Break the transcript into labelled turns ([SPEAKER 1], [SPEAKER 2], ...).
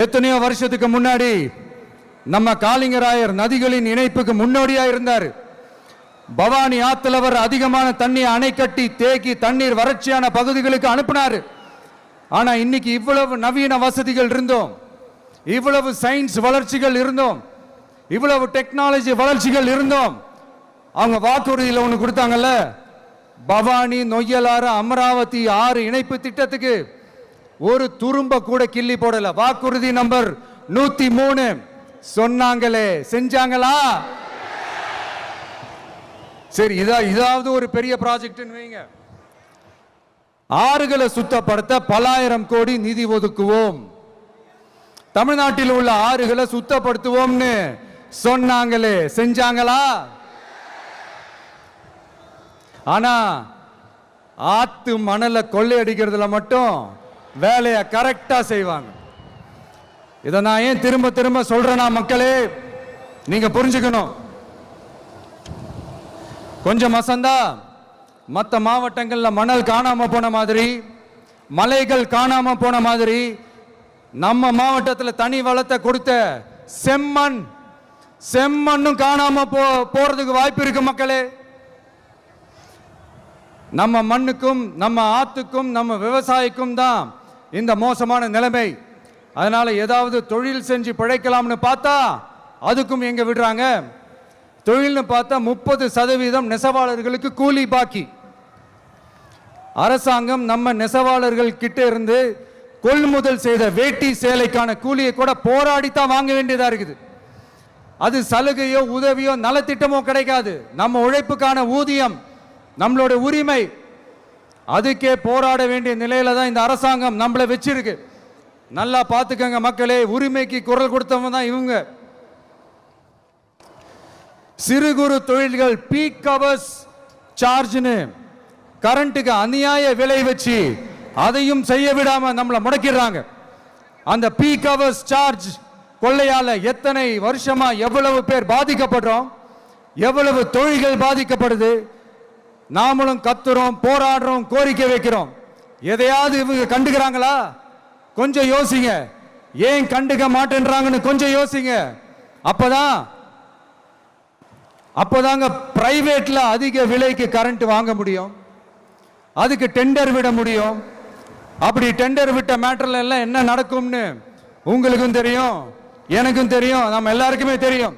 [SPEAKER 1] எத்தனையோ வருஷத்துக்கு முன்னாடி நம்ம காளிங்கராயர் நதிகளின் இணைப்புக்கு முன்னோடியா இருந்தார். பவானி ஆத்துல வர அதிகமான தண்ணி அணை கட்டி தேக்கி தண்ணீர் வறட்சியான பகுதிகளுக்கு அனுப்பினார். ஆனா இன்னைக்கு இவ்வளவு நவீன வசதிகள் இருந்தோம், இவ்வளவு சயின்ஸ் வளர்ச்சிகள் இருந்தோம், இவ்வளவு டெக்னாலஜி வளர்ச்சிகள் இருந்தோம், அவங்க வாக்குறுதியில் ஒன்று கொடுத்தாங்கல்ல, பவானி நொய்யலாறு அமராவதி 6 இணைப்பு திட்டத்துக்கு ஒரு துரும்ப கூட கிள்ளி போடல. வாக்குறுதி நம்பர் 103 சொன்னாங்களே, செஞ்சாங்களா? சரி, இதாவது ஒரு பெரிய ப்ராஜெக்ட் வைங்க. ஆறுகளை சுத்தப்படுத்த பல ஆயிரம் கோடி நிதி ஒதுக்குவோம், தமிழ்நாட்டில் உள்ள ஆறுகளை சுத்தப்படுத்துவோம்னு சொன்னாங்களே, செஞ்சாங்களா? ஆனா ஆத்து மணலை கொள்ளையடிக்கிறதுல மட்டும் வேலையை கரெக்டா செய்வாங்க. இதை நான் ஏன் திரும்ப திரும்ப சொல்றேன்னா, மக்களே நீங்க புரிஞ்சுக்கணும். கொஞ்சம் மசந்தா மற்ற மாவட்டங்களில் மணல் காணாம போன மாதிரி, மலைகள் காணாம போன மாதிரி, நம்ம மாவட்டத்தில் தனி வளத்தை கொடுத்த செம்மண்ணும் காணாம போறதுக்கு வாய்ப்பு இருக்கு மக்களே. நம்ம மண்ணுக்கும் நம்ம ஆத்துக்கும் நம்ம விவசாயிக்கும் தான் இந்த மோசமான நிலைமை. அதனால ஏதாவது தொழில் செஞ்சு பிழைக்கலாம்னு பார்த்தா அதுக்கும் எங்க விடுறாங்க. தொழில்னு பார்த்தா 30% நெசவாளர்களுக்கு கூலி பாக்கி. அரசாங்கம் நம்ம நெசவாளர்கள் கிட்ட இருந்து கொள்முதல் செய்த வேட்டி சேலைக்கான கூலியை கூட போராடித்தான் வாங்க வேண்டியதா இருக்குது. அது சலுகையோ உதவியோ நலத்திட்டமோ கிடைக்காது. நம்ம உழைப்புக்கான ஊதியம், நம்மளோட உரிமை, அதுக்கே போராட வேண்டிய நிலையில தான் இந்த அரசாங்கம் நம்மளை வச்சிருக்கு. நல்லா பார்த்துக்கங்க மக்களே, உரிமைக்கு குரல் கொடுத்தவங்க தான் இவங்க. சிறு குறு தொழில்கள் பீக் ஹவர்ஸ் சார்ஜ்னு கரண்ட்டுக்கு அநியாய விலை வச்சு அதையும் செய்ய விடாம நம்மளை முடக்கிடுறாங்க. அந்த பீக் ஹவர்ஸ் சார்ஜ் கொள்ளையால எத்தனை வருஷமா எவ்வளவு பேர் பாதிக்கப்படுறோம், எவ்வளவு தொழில்கள் பாதிக்கப்படுது. நாமளும் கத்துறோம், போராடுறோம், கோரிக்கை வைக்கிறோம். எதையாவது இவங்க கண்டுக்கிறாங்களா? கொஞ்சம் யோசிங்க. ஏன் கண்டுக்க மாட்டேன்றாங்கன்னு கொஞ்சம் யோசிங்க. அப்பதாங்க பிரைவேட்ல அதிக விலைக்கு கரண்ட் வாங்க முடியும், அதுக்கு டெண்டர் விட முடியும். அப்படி டெண்டர் விட்ட மேட்டர்ல எல்லாம் என்ன நடக்கும்னு உங்களுக்கும் தெரியும், எனக்கும் தெரியும், நம்ம எல்லாருக்குமே தெரியும்.